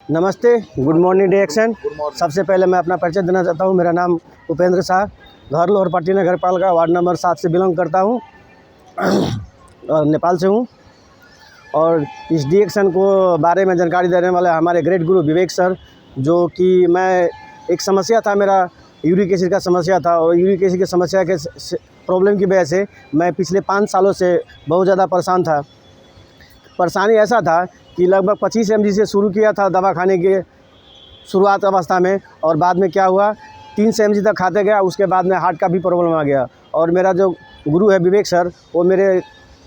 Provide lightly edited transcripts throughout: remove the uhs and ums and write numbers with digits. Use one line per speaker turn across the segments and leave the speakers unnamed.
नमस्ते, good morning डिएक्शन। सबसे पहले मैं अपना परिचय देना चाहता हूँ। मेरा नाम उपेंद्र शाह, घर लोहरपट्टी नगर पालिका वार्ड नंबर 7 से बिलोंग करता हूँ और नेपाल से हूँ। और इस डिएक्शन को बारे में जानकारी देने वाले हमारे ग्रेट गुरु विवेक सर, जो कि मैं एक समस्या था, मेरा यूरिक एसिड का समस्या था और यूरिक एसिड की समस्या के प्रॉब्लम की वजह से मैं पिछले 5 सालों से बहुत ज़्यादा परेशान था। परेशानी ऐसा था कि लगभग 25 mg से शुरू किया था दवा खाने के शुरुआत अवस्था में, और बाद में क्या हुआ 300 mg तक खाते गया। उसके बाद में हार्ट का भी प्रॉब्लम आ गया। और मेरा जो गुरु है विवेक सर, वो मेरे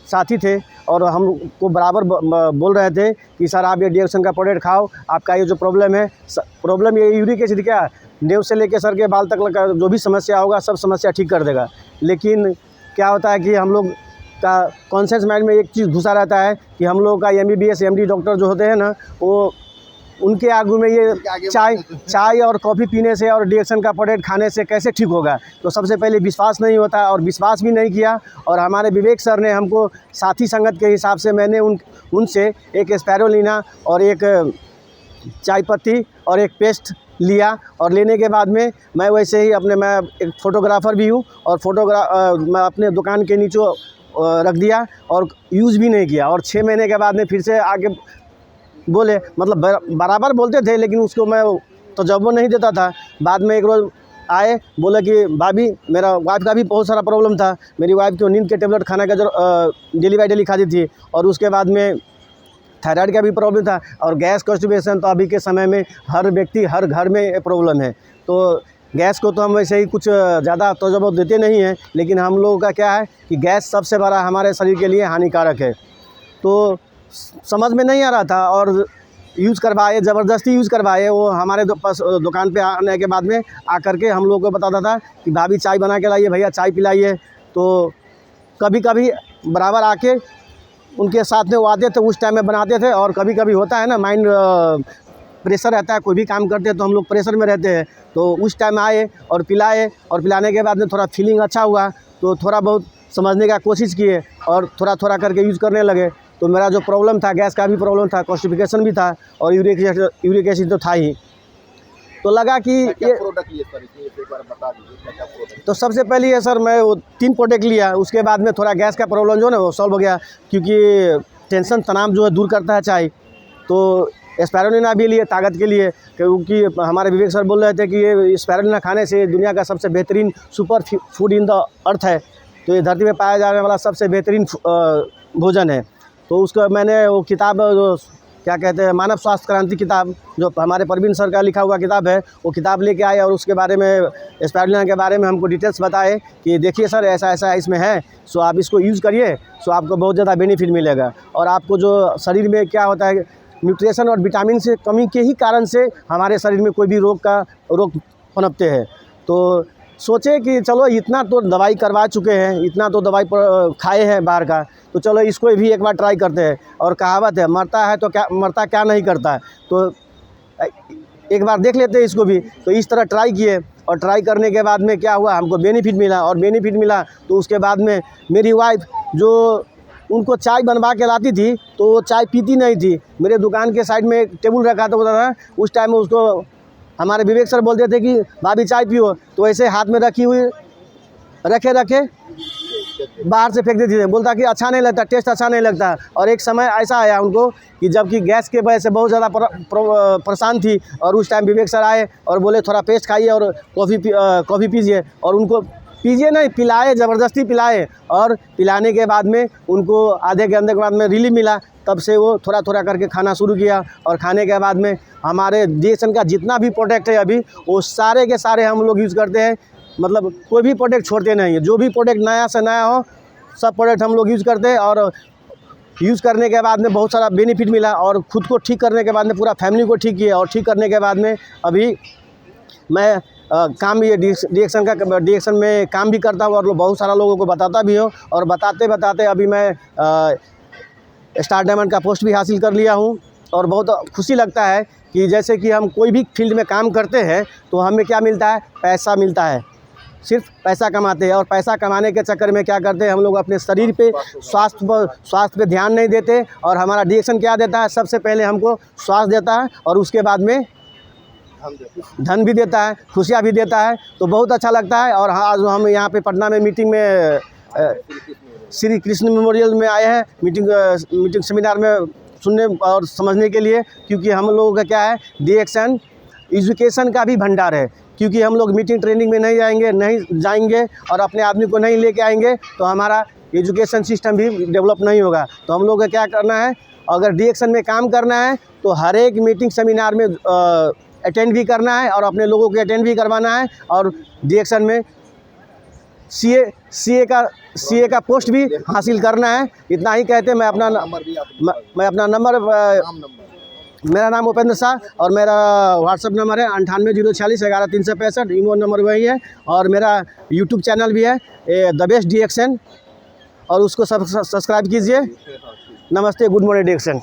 साथी थे और हमको बराबर बोल रहे थे कि सर आप ये डिएक्शन का प्रोडक्ट खाओ, आपका ये जो प्रॉब्लम है, प्रॉब्लम ये यूरिक एसिड क्या, नेव से लेकर सर के बाल तक का जो भी समस्या होगा सब समस्या ठीक कर देगा। लेकिन क्या होता है कि हम लोग का कॉन्शियस माइंड में एक चीज़ घुसा रहता है कि हम लोगों का MBBS MD डॉक्टर जो होते हैं ना, वो उनके आगू में ये चाय और कॉफ़ी पीने से और डिएक्शन का प्रोडक्ट खाने से कैसे ठीक होगा। तो सबसे पहले विश्वास नहीं होता और विश्वास भी नहीं किया। और हमारे विवेक सर ने हमको साथी संगत के हिसाब से मैंने उनसे एक स्पैरुलिना और एक चाय पत्ती और एक पेस्ट लिया। और लेने के बाद में मैं वैसे ही मैं एक फ़ोटोग्राफ़र भी हूँ और मैं अपने दुकान के नीचे रख दिया और यूज़ भी नहीं किया। और 6 महीने के बाद में फिर से आगे बोले, मतलब बराबर बोलते थे लेकिन उसको मैं तजर्बा नहीं देता था। बाद में एक रोज़ आए, बोले कि भाभी, मेरा वाइफ का भी बहुत सारा प्रॉब्लम था। मेरी वाइफ को नींद के टेबलेट खाने का जो डेली बाई डेली खाती थी, और उसके बाद में थायराइड का भी प्रॉब्लम था, और गैस कॉन्स्टिपेशन तो अभी के समय में हर व्यक्ति हर घर में प्रॉब्लम है। तो गैस को तो हम वैसे ही कुछ ज़्यादा तजुर्बा देते नहीं हैं, लेकिन हम लोगों का क्या है कि गैस सबसे बड़ा हमारे शरीर के लिए हानिकारक है। तो समझ में नहीं आ रहा था और यूज़ करवाए, ज़बरदस्ती यूज़ करवाए। वो हमारे पास दुकान पे आने के बाद में आकर के हम लोगों को बताता था कि भाभी चाय बना के लाइए, भैया चाय पिलाइए। तो कभी कभी बराबर आके उनके साथ में वो आते थे, उस टाइम में बनाते थे। और कभी कभी होता है ना, माइंड प्रेशर रहता है, कोई भी काम करते हैं तो हम लोग प्रेशर में रहते हैं। तो उस टाइम आए और पिलाए, और पिलाने के बाद में थोड़ा फीलिंग अच्छा हुआ तो थोड़ा बहुत समझने का कोशिश किए और थोड़ा थोड़ा करके यूज़ करने लगे। तो मेरा जो प्रॉब्लम था, गैस का भी प्रॉब्लम था, कॉन्स्टिपेशन भी था और यूरिक एसिड तो था ही। तो लगा कि ये
प्रोडक्ट लिए सर, इसमें एक बार बता दीजिए क्या प्रोडक्ट।
तो सबसे पहले ये सर मैं वो 3 प्रोडक्ट लिया। उसके बाद में थोड़ा गैस का प्रॉब्लम जो है ना वो सॉल्व हो गया, क्योंकि टेंशन तनाव जो है दूर करता है चाय। तो स्पैरुलिना भी लिए ताकत के लिए, क्योंकि हमारे विवेक सर बोल रहे थे कि ये स्पैरुलिना खाने से दुनिया का सबसे बेहतरीन super food in the earth है। तो ये धरती पे पाया जाने वाला सबसे बेहतरीन भोजन है। तो उसको मैंने वो किताब जो क्या कहते हैं, मानव स्वास्थ्य क्रांति किताब, जो हमारे परवीन सर का लिखा हुआ किताब है, वो किताब लेके आए और उसके बारे में स्पैरुलिना के बारे में हमको डिटेल्स बताए कि देखिए सर ऐसा ऐसा इसमें है, सो आप इसको यूज़ करिए, सो आपको बहुत ज़्यादा बेनिफिट मिलेगा। और आपको जो शरीर में क्या होता है, न्यूट्रिशन और विटामिन से कमी के ही कारण से हमारे शरीर में कोई भी रोग पनपते हैं। तो सोचे कि चलो इतना तो दवाई करवा चुके हैं, इतना तो दवाई खाए हैं बाहर का, तो चलो इसको भी एक बार ट्राई करते हैं। और कहावत है, मरता क्या नहीं करता है, तो एक बार देख लेते हैं इसको भी। तो इस तरह ट्राई किए और ट्राई करने के बाद में क्या हुआ, हमको बेनिफिट मिला। और बेनिफिट मिला तो उसके बाद में मेरी वाइफ, जो उनको चाय बनवा के लाती थी, तो वो चाय पीती नहीं थी। मेरे दुकान के साइड में एक टेबल रखा था, उस टाइम में उसको हमारे विवेक सर बोलते थे कि भाभी चाय पियो, तो ऐसे हाथ में रखी हुई रखे बाहर से फेंक देती थी। बोलता कि अच्छा नहीं लगता, टेस्ट अच्छा नहीं लगता। और एक समय ऐसा आया उनको कि जबकि गैस के वजह से बहुत ज़्यादा परेशान थी, और उस टाइम विवेक सर आए और बोले थोड़ा पेस्ट खाइए और कॉफ़ी पीजिए। और उनको पीजिए नहीं, पिलाए, ज़बरदस्ती पिलाए। और पिलाने के बाद में उनको आधे घंटे के बाद में रिलीफ मिला। तब से वो थोड़ा थोड़ा करके खाना शुरू किया। और खाने के बाद में हमारे डिएक्शन का जितना भी प्रोडक्ट है अभी, वो सारे के सारे हम लोग यूज़ करते हैं। मतलब कोई भी प्रोडक्ट छोड़ते नहीं है, जो भी प्रोडक्ट नया से नया हो सब प्रोडक्ट हम लोग यूज़ करते हैं। और यूज़ करने के बाद में बहुत सारा बेनिफिट मिला, और ख़ुद को ठीक करने के बाद में पूरा फैमिली को ठीक किया। और ठीक करने के बाद में अभी मैं काम भी डिएक्शन में काम भी करता हूँ और बहुत सारा लोगों को बताता भी हूँ। और बताते बताते अभी मैं स्टार डायमंड का पोस्ट भी हासिल कर लिया हूँ। और बहुत खुशी लगता है कि जैसे कि हम कोई भी फील्ड में काम करते हैं तो हमें क्या मिलता है, पैसा मिलता है। सिर्फ पैसा कमाते हैं, और पैसा कमाने के चक्कर में क्या करते हैं हम लोग अपने शरीर पे स्वास्थ्य पे ध्यान नहीं देते। और हमारा DXN क्या देता है, सबसे पहले हमको स्वास्थ्य देता है और उसके बाद में धन भी देता है, खुशियाँ भी देता है। तो बहुत अच्छा लगता है। और आज हम यहाँ पे पटना में मीटिंग में श्री कृष्ण मेमोरियल में आए हैं, मीटिंग सेमिनार में सुनने और समझने के लिए। क्योंकि हम लोगों का क्या है, DXN एजुकेशन का भी भंडार है। क्योंकि हम लोग मीटिंग ट्रेनिंग में नहीं जाएंगे और अपने आदमी को नहीं लेके आएंगे तो हमारा एजुकेशन सिस्टम भी डेवलप नहीं होगा। तो हम लोग को क्या करना है, अगर DXN में काम करना है तो हर एक मीटिंग सेमिनार में अटेंड भी करना है और अपने लोगों को अटेंड भी करवाना है। और DXN में CA का पोस्ट भी हासिल करना है। इतना ही कहते मैं अपना नंबर मेरा नाम उपेंद्र शाह और मेरा व्हाट्सअप नंबर है 9804611365। ईमो नंबर वही है। और मेरा यूट्यूब चैनल भी है द बेस्ट DXN, और उसको सब्सक्राइब कीजिए। नमस्ते, गुड मॉर्निंग DXN।